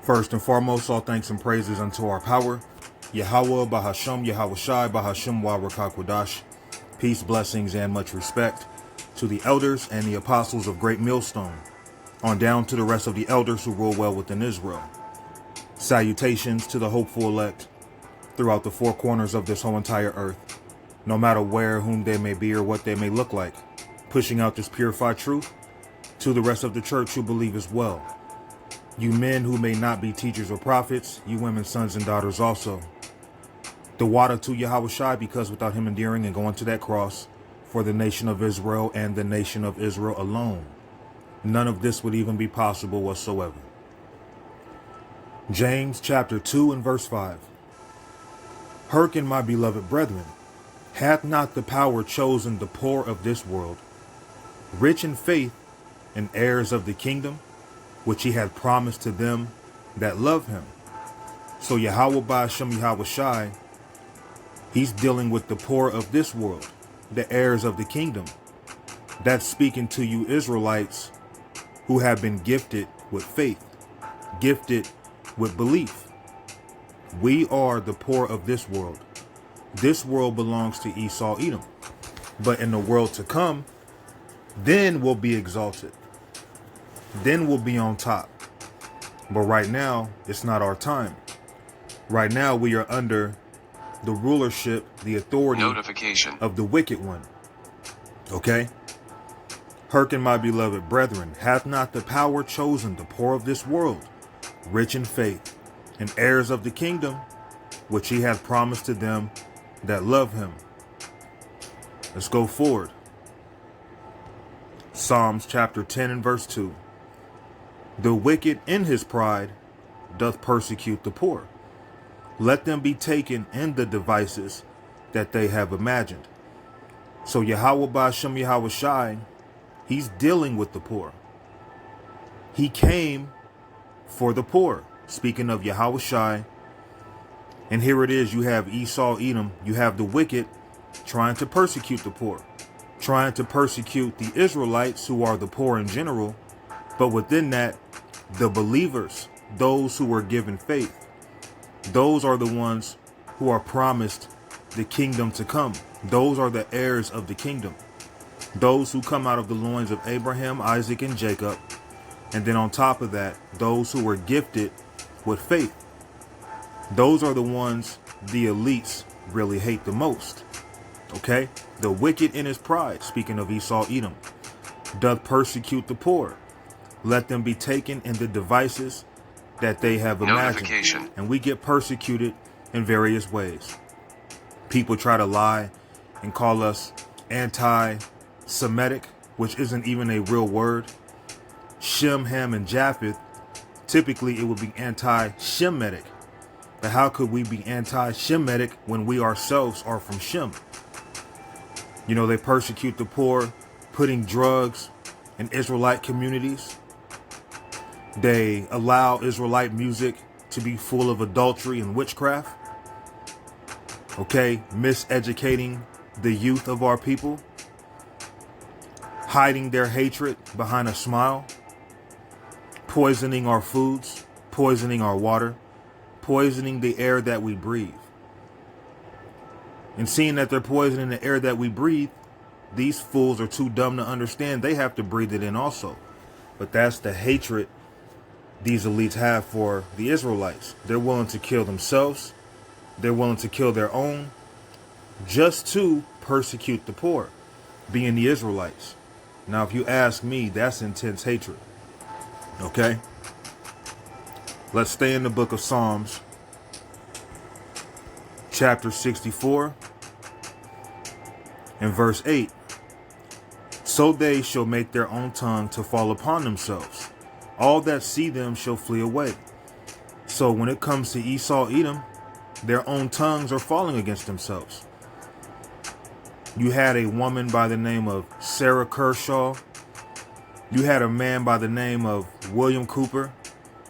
First and foremost, all thanks and praises unto our power, Yahweh, Bahasham, Yahweh Shai, Bahasham, Wawakakwadash. Peace, blessings, and much respect to the elders and the apostles of Great Millstone, on down to the rest of the elders who rule well within Israel. Salutations to the hopeful elect throughout the four corners of this whole entire earth, no matter where, whom they may be, or what they may look like, pushing out this purified truth to the rest of the church who believe as well. You men who may not be teachers or prophets, you women, sons and daughters also. The water to Yahweh Shai, because without him endearing and going to that cross for the nation of Israel and the nation of Israel alone, none of this would even be possible whatsoever. James chapter 2 and verse 5. Hearken, my beloved brethren, hath not the power chosen the poor of this world, rich in faith and heirs of the kingdom, which he hath promised to them that love him? So Yahweh Ba'ashem Yahweh Shai, he's dealing with the poor of this world, the heirs of the kingdom. That's speaking to you Israelites who have been gifted with faith, gifted with belief. We are the poor of this world. This world belongs to Esau, Edom. But in the world to come, then we'll be exalted. Then we'll be on top. But right now, it's not our time. Right now, we are under the rulership, the authority of the wicked one. Okay? Hearken, my beloved brethren, hath not the power chosen the poor of this world, rich in faith, and heirs of the kingdom, which he hath promised to them that love him? Let's go forward. Psalms chapter 10 and verse 2. The wicked in his pride doth persecute the poor. Let them be taken in the devices that they have imagined. So Yahweh Ba'ashem Yahweh Shai, he's dealing with the poor. He came for the poor. Speaking of Yahweh Shai, and here it is, you have Esau, Edom, you have the wicked trying to persecute the poor, trying to persecute the Israelites who are the poor in general, but within that, the believers, those who were given faith, those are the ones who are promised the kingdom to come. Those are the heirs of the kingdom. Those who come out of the loins of Abraham, Isaac, and Jacob. And then on top of that, those who were gifted with faith. Those are the ones the elites really hate the most. Okay? The wicked in his pride, speaking of Esau, Edom, doth persecute the poor. Let them be taken in the devices that they have imagined. And we get persecuted in various ways. People try to lie and call us anti-Semitic, which isn't even a real word. Shem, Ham, and Japheth, typically it would be anti-Shemitic. But how could we be anti-Shemitic when we ourselves are from Shem? You know, they persecute the poor, putting drugs in Israelite communities. They allow Israelite music to be full of adultery and witchcraft. Okay, miseducating the youth of our people. Hiding their hatred behind a smile. Poisoning our foods, poisoning our water, poisoning the air that we breathe. And seeing that they're poisoning the air that we breathe, these fools are too dumb to understand they have to breathe it in also. But that's the hatred these elites have for the Israelites. They're willing to kill themselves. They're willing to kill their own just to persecute the poor, being the Israelites. Now, if you ask me, that's intense hatred. Okay? Let's stay in the book of Psalms, chapter 64 and verse 8. So they shall make their own tongue to fall upon themselves. All that see them shall flee away. So when it comes to Esau, Edom, their own tongues are falling against themselves. You had a woman by the name of Sarah Kershaw. You had a man by the name of William Cooper,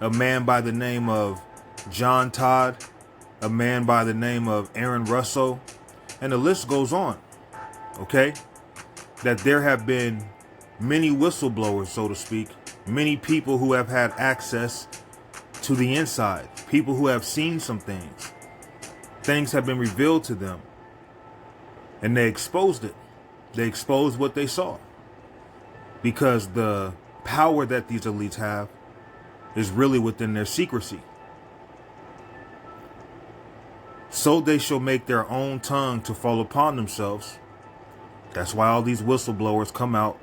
a man by the name of John Todd, a man by the name of Aaron Russell, and the list goes on. Okay? That there have been many whistleblowers, so to speak, many people who have had access to the inside. People who have seen some things. Things have been revealed to them. And they exposed it. They exposed what they saw. Because the power that these elites have is really within their secrecy. So they shall make their own tongue to fall upon themselves. That's why all these whistleblowers come out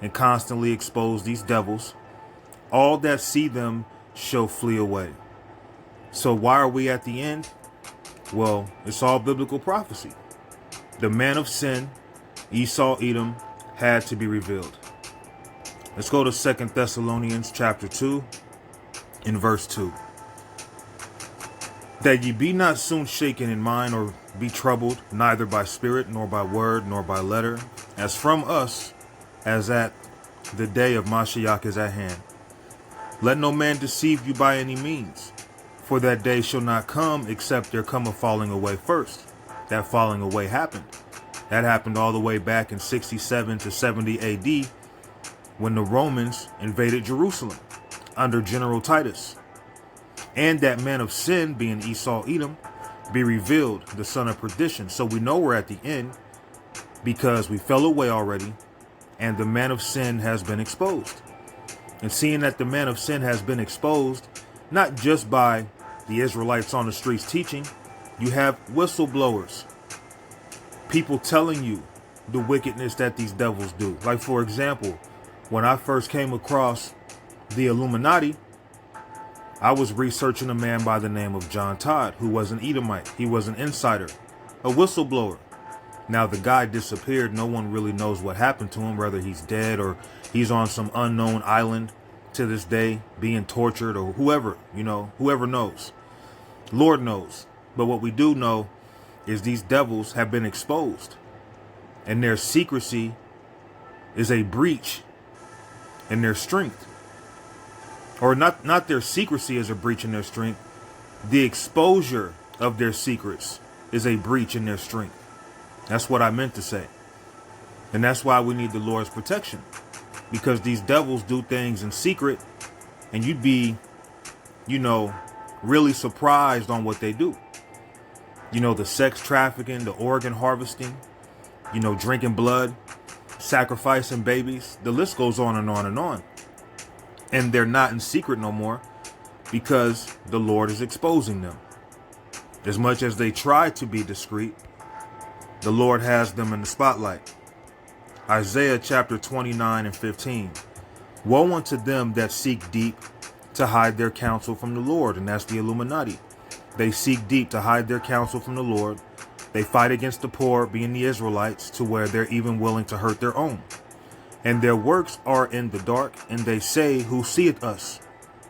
and constantly expose these devils. All that see them shall flee away. So why are we at the end? Well, it's all biblical prophecy. The man of sin, Esau, Edom, had to be revealed. Let's go to 2 Thessalonians chapter 2 in verse 2. That ye be not soon shaken in mind or be troubled, neither by spirit, nor by word, nor by letter, as from us, as at the day of Mashiach is at hand. Let no man deceive you by any means, for that day shall not come except there come a falling away first. That falling away happened. That happened all the way back in 67 to 70 AD when the Romans invaded Jerusalem under General Titus. And that man of sin, being Esau, Edom, be revealed, the son of perdition. So we know we're at the end because we fell away already and the man of sin has been exposed. And seeing that the man of sin has been exposed, not just by the Israelites on the streets teaching, you have whistleblowers, people telling you the wickedness that these devils do. Like, for example, when I first came across the Illuminati, I was researching a man by the name of John Todd, who was an Edomite. He was an insider, a whistleblower. Now, the guy disappeared. No one really knows what happened to him, whether he's dead or he's on some unknown island to this day being tortured, or whoever knows. Lord knows. But what we do know is these devils have been exposed, and their secrecy is a breach in their strength. Or not their secrecy is a breach in their strength. The exposure of their secrets is a breach in their strength. That's what I meant to say. And that's why we need the Lord's protection. Because these devils do things in secret, and you'd be, really surprised on what they do. The sex trafficking, the organ harvesting, drinking blood, sacrificing babies. The list goes on and on and on. And they're not in secret no more because the Lord is exposing them. As much as they try to be discreet, the Lord has them in the spotlight. Isaiah chapter 29 and 15. Woe unto them that seek deep to hide their counsel from the Lord. And that's the Illuminati. They seek deep to hide their counsel from the Lord. They fight against the poor, being the Israelites, to where they're even willing to hurt their own. And their works are in the dark, and they say, who seeth us,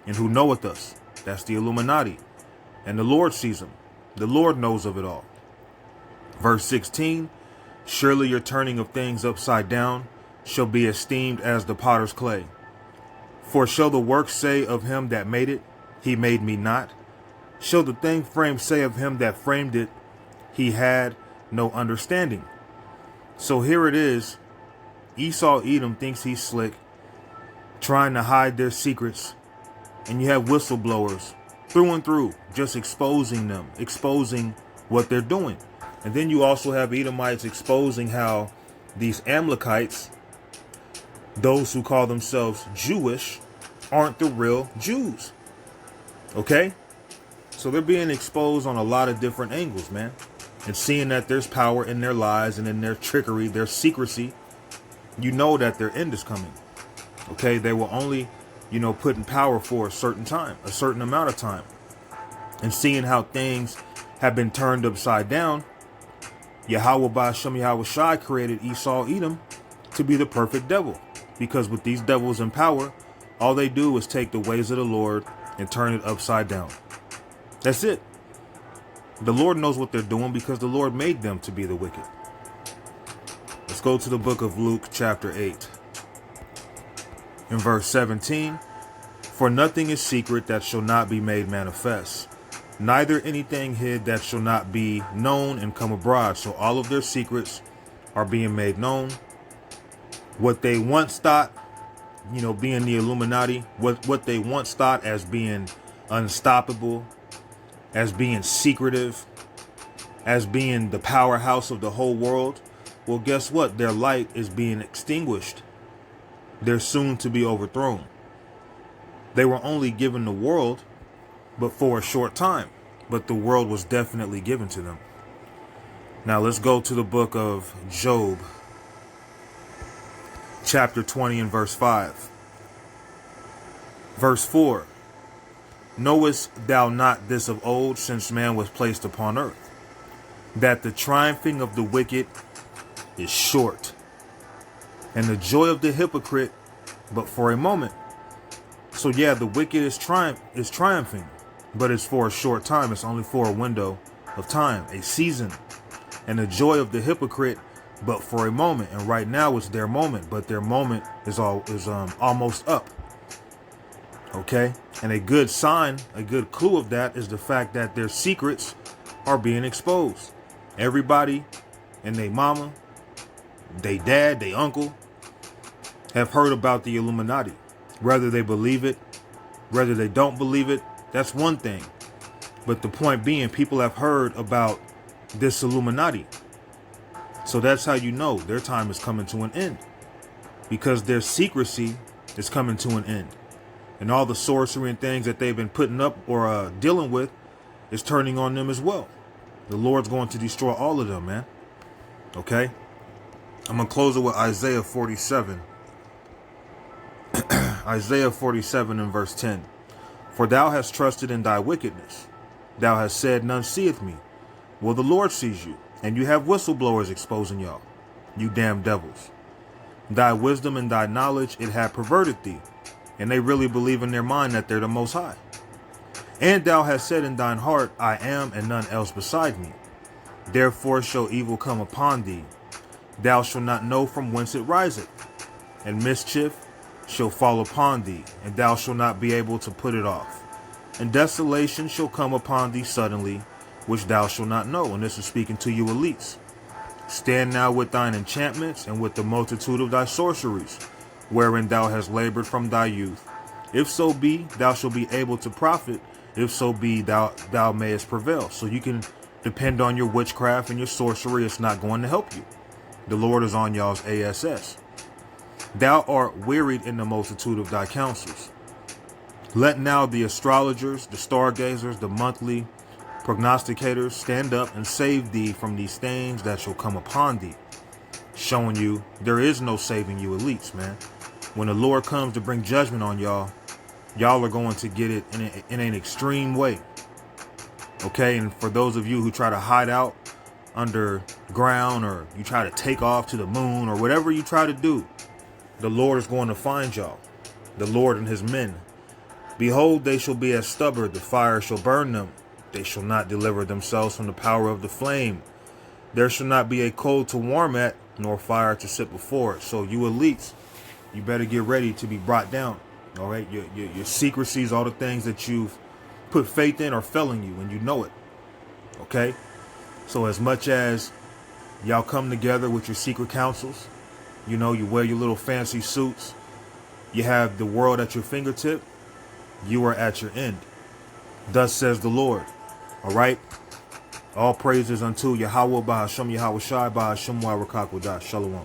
and who knoweth us? That's the Illuminati. And the Lord sees them. The Lord knows of it all. Verse 16, surely your turning of things upside down shall be esteemed as the potter's clay. For shall the work say of him that made it, he made me not? Shall the thing framed say of him that framed it, he had no understanding? So here it is. Esau, Edom thinks he's slick, trying to hide their secrets. And you have whistleblowers through and through, just exposing them, exposing what they're doing. And then you also have Edomites exposing how these Amalekites, those who call themselves Jewish, aren't the real Jews. Okay? So they're being exposed on a lot of different angles, man. And seeing that there's power in their lies and in their trickery, their secrecy, you know that their end is coming. Okay? They will only, put in power for a certain time, a certain amount of time. And seeing how things have been turned upside down, Yahweh Ba'Shem Yahweh Shai created Esau, Edom to be the perfect devil. Because with these devils in power, all they do is take the ways of the Lord and turn it upside down. That's it. The Lord knows what they're doing because the Lord made them to be the wicked. Let's go to the book of Luke chapter 8. In verse 17, for nothing is secret that shall not be made manifest, neither anything hid that shall not be known and come abroad. So all of their secrets are being made known. What they once thought, being the Illuminati, what they once thought as being unstoppable, as being secretive, as being the powerhouse of the whole world. Well, guess what? Their light is being extinguished. They're soon to be overthrown. They were only given the world, but for a short time. But the world was definitely given to them. Now let's go to the book of Job, chapter 20 and verse 5. Verse 4. Knowest thou not this of old, since man was placed upon earth, that the triumphing of the wicked is short, and the joy of the hypocrite but for a moment. So yeah, the wicked is triumphing, but it's for a short time. It's only for a window of time, a season. And the joy of the hypocrite but for a moment. And right now it's their moment, but their moment is almost up. Okay? And a good sign, a good clue of that is the fact that their secrets are being exposed. Everybody and their mama, they dad, they uncle have heard about the Illuminati. Whether they believe it, whether they don't believe it, that's one thing. But the point being, people have heard about this Illuminati. So that's how you know their time is coming to an end, because their secrecy is coming to an end. And all the sorcery and things that they've been putting up or dealing with is turning on them as well. The Lord's going to destroy all of them, man. Okay? I'm going to close it with Isaiah 47. Isaiah 47 and verse 10. For thou hast trusted in thy wickedness. Thou hast said, none seeth me. Well, the Lord sees you, and you have whistleblowers exposing y'all, you damn devils. Thy wisdom and thy knowledge, it hath perverted thee. And they really believe in their mind that they're the Most High. And thou hast said in thine heart, I am, and none else beside me. Therefore shall evil come upon thee. Thou shalt not know from whence it riseth. And mischief shall fall upon thee, and thou shalt not be able to put it off. And desolation shall come upon thee suddenly, which thou shalt not know. And this is speaking to you elites. Stand now with thine enchantments, and with the multitude of thy sorceries, wherein thou hast labored from thy youth. If so be, thou shalt be able to profit. If so be, thou mayest prevail. So you can depend on your witchcraft and your sorcery. It's not going to help you. The Lord is on y'all's ASS. Thou art wearied in the multitude of thy counsels. Let now the astrologers, the stargazers, the monthly prognosticators stand up and save thee from these things that shall come upon thee. Showing you there is no saving you elites, man. When the Lord comes to bring judgment on y'all, y'all are going to get it in an extreme way. Okay, and for those of you who try to hide out underground, or you try to take off to the moon, or whatever you try to do, the Lord is going to find y'all, the Lord and his men. Behold, they shall be as stubborn, the fire shall burn them. They shall not deliver themselves from the power of the flame. There shall not be a coal to warm at, nor fire to sit before it. So you elites, you better get ready to be brought down. All right, your secrecies, all the things that you've put faith in are failing you, and you know it. Okay, so as much as y'all come together with your secret councils, you know, you wear your little fancy suits, you have the world at your fingertip, you are at your end. Thus says the Lord. All right. All praises unto Yahweh, Bahashem Yahweh Shai, Bahashem Wa Rakakwadah. Shalom.